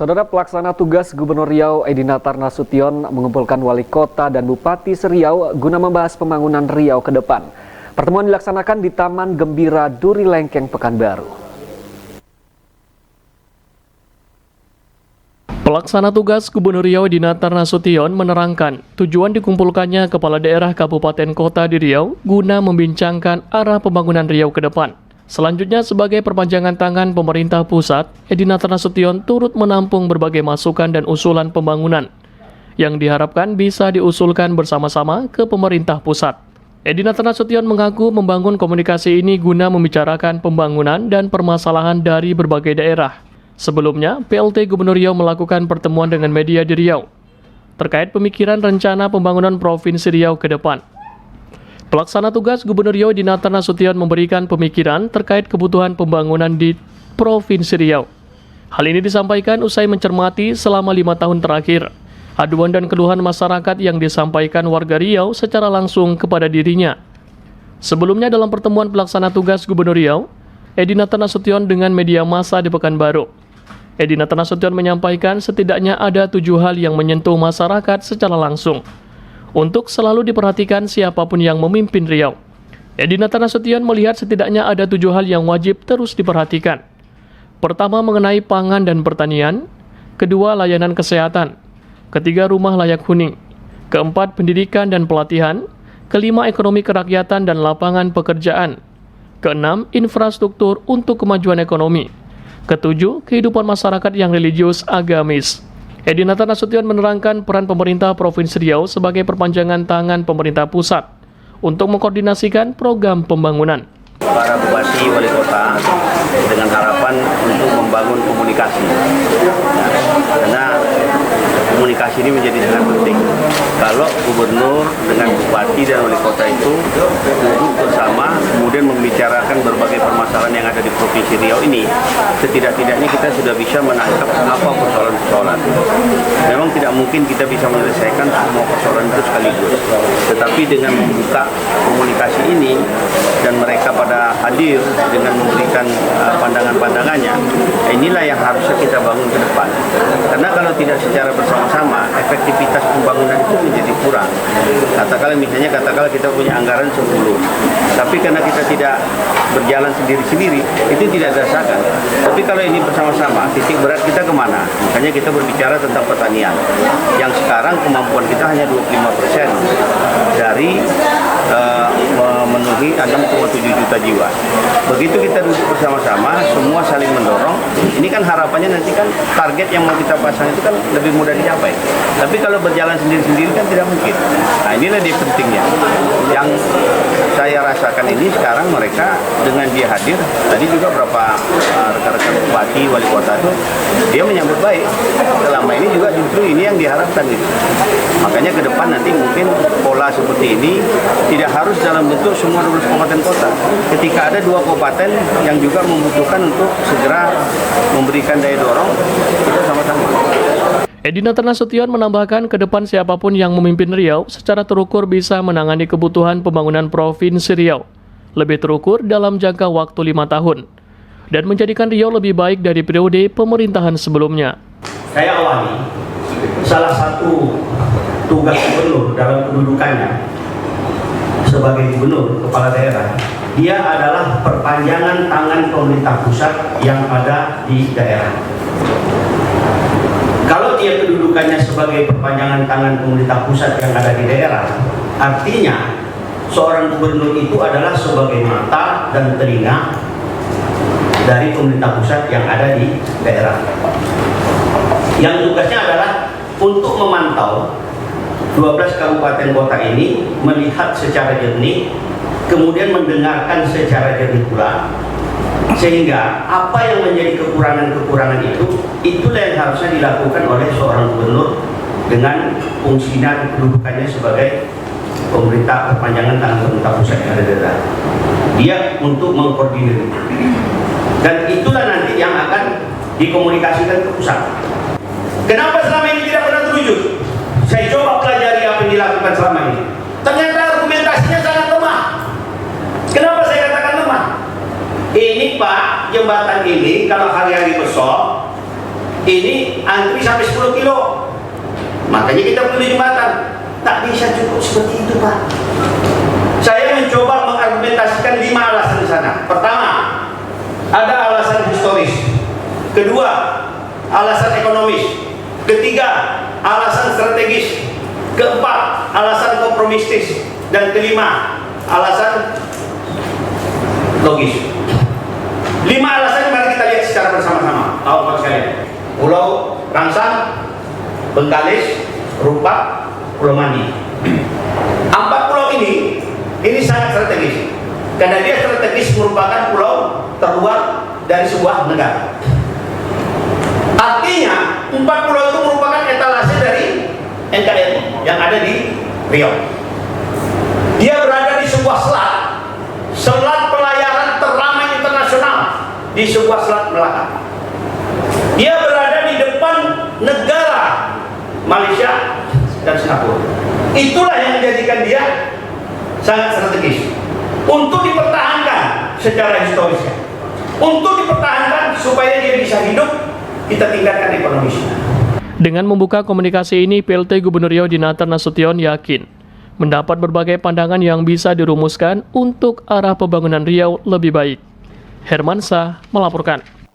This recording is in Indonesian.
Saudara, pelaksana tugas Gubernur Riau Edi Natar Nasution mengumpulkan wali kota dan bupati se-Riau guna membahas pembangunan Riau ke depan. Pertemuan dilaksanakan di Taman Gembira Duri Lengkeng, Pekanbaru. Pelaksana tugas Gubernur Riau Edi Natar Nasution menerangkan tujuan dikumpulkannya kepala daerah kabupaten kota di Riau guna membincangkan arah pembangunan Riau ke depan. Selanjutnya, sebagai perpanjangan tangan pemerintah pusat, Edi Natar Nasution turut menampung berbagai masukan dan usulan pembangunan yang diharapkan bisa diusulkan bersama-sama ke pemerintah pusat. Edi Natar Nasution mengaku membangun komunikasi ini guna membicarakan pembangunan dan permasalahan dari berbagai daerah. Sebelumnya, PLT Gubernur Riau melakukan pertemuan dengan media di Riau terkait pemikiran rencana pembangunan Provinsi Riau ke depan. Pelaksana tugas Gubernur Riau Edi Natar Nasution memberikan pemikiran terkait kebutuhan pembangunan di Provinsi Riau. Hal ini disampaikan usai mencermati selama 5 tahun terakhir aduan dan keluhan masyarakat yang disampaikan warga Riau secara langsung kepada dirinya. Sebelumnya dalam pertemuan pelaksana tugas Gubernur Riau, Edi Natar Nasution dengan media massa di Pekanbaru, Edi Natar Nasution menyampaikan setidaknya ada 7 hal yang menyentuh masyarakat secara langsung untuk selalu diperhatikan siapapun yang memimpin Riau. Edi Natar Nasution melihat setidaknya ada 7 hal yang wajib terus diperhatikan. Pertama, mengenai pangan dan pertanian. Kedua, layanan kesehatan. Ketiga, rumah layak huni. Keempat, pendidikan dan pelatihan. Kelima, ekonomi kerakyatan dan lapangan pekerjaan. Keenam, infrastruktur untuk kemajuan ekonomi. Ketujuh, kehidupan masyarakat yang religius agamis. Edi Natar Nasution menerangkan peran pemerintah Provinsi Riau sebagai perpanjangan tangan pemerintah pusat untuk mengkoordinasikan program pembangunan. Para bupati wali kota dengan harapan untuk membangun komunikasi, karena komunikasi ini menjadi sangat penting. Kalau gubernur dengan bupati dan wali kota itu duduk bersama, kemudian membicarakan berbagai permasalahan yang ada di Provinsi Riau ini, setidak-tidaknya kita sudah bisa menangkap apa persoalan-persoalan. Memang tidak mungkin kita bisa menyelesaikan semua persoalan itu sekaligus, tetapi dengan membuka komunikasi ini dan mereka pada hadir dengan memberikan pandangan-pandangannya, inilah yang harusnya kita bangun ke depan. Karena kalau tidak secara bersama-sama, efektivitas pembangunan itu menjadi kurang. Katakanlah kita punya anggaran 10, tapi karena kita tidak berjalan sendiri-sendiri, itu tidak dirasakan. Tapi kalau ini bersama-sama, titik berat kita kemana? Makanya kita berbicara tentang pertanian, yang sekarang kemampuan kita hanya 25% dari memenuhi 6,7 juta jiwa. Begitu kita duduk bersama-sama, semua saling mendorong, ini kan harapannya nanti kan target yang mau kita pasang itu kan lebih mudah dicapai. Tapi kalau berjalan sendiri-sendiri kan tidak mungkin. Nah, inilah dia pentingnya. Yang saya rasakan ini sekarang mereka dengan dia hadir, tadi juga beberapa rekan-rekan bupati, wali kota itu, dia menyambut baik. Selama ini juga justru ini yang diharapkan gitu. Makanya ke depan nanti mungkin pola seperti ini tidak harus dalam bentuk semua 12 kabupaten kota. Ketika ada 2 kabupaten yang juga membutuhkan untuk segera memberikan daya dorong, kita sama-sama. Edi Natar Nasution menambahkan ke depan siapapun yang memimpin Riau secara terukur bisa menangani kebutuhan pembangunan Provinsi Riau lebih terukur dalam jangka waktu 5 tahun dan menjadikan Riau lebih baik dari periode pemerintahan sebelumnya. Saya awali salah satu tugas gubernur dalam kedudukannya sebagai gubernur kepala daerah, dia adalah perpanjangan tangan pemerintah pusat yang ada di daerah. Kalau dia kedudukannya sebagai perpanjangan tangan pemerintah pusat yang ada di daerah, artinya seorang gubernur itu adalah sebagai mata dan telinga dari pemerintah pusat yang ada di daerah. Yang tugasnya adalah untuk memantau 12 kabupaten kota ini, melihat secara jernih, kemudian mendengarkan secara jernih pula, sehingga apa yang menjadi kekurangan-kekurangan itu, itulah yang harusnya dilakukan oleh seorang gubernur dengan fungsinya kedudukannya sebagai pemerintah perpanjangan tangan pemerintah pusat yang ada di daerah. Dia untuk mengkoordinir, dan itulah nanti yang akan dikomunikasikan ke pusat. Kenapa selama ini tidak pernah terwujud? Saya coba pelajari apa yang dilakukan selama ini. Ternyata argumentasinya sangat lemah. Kenapa saya katakan lemah? Ini Pak, jembatan ini kalau hari-hari besok ini antri sampai 10 kilo. Makanya kita perlu jembatan. Tak bisa cukup seperti itu, Pak. Saya mencoba mengargumentasikan 5 alasan di sana. Pertama, ada alasan historis. Kedua, alasan ekonomis. Ketiga, alasan strategis. Keempat, alasan kompromistis. Dan kelima, alasan logis. 5 alasan mari kita lihat secara bersama-sama. Kawan-kawan sekalian. Pulau Rangsang, Bengkalis, Rupak, Pulau Mandi. 4 pulau ini sangat strategis. Karena dia strategis merupakan pulau terluar dari sebuah negara. Artinya 4 pulau itu merupakan etalase dari NKRI yang ada di Riau. Dia berada di sebuah selat pelayaran terramai internasional di sebuah selat Melaka. Dia berada di depan negara Malaysia dan Singapura. Itulah yang menjadikan dia sangat strategis untuk dipertahankan secara historisnya, untuk dipertahankan supaya dia bisa hidup, kita tingkatkan ekonomisnya. Dengan membuka komunikasi ini, PLT Gubernur Riau Dinatar Nasution yakin mendapat berbagai pandangan yang bisa dirumuskan untuk arah pembangunan Riau lebih baik. Hermansyah melaporkan.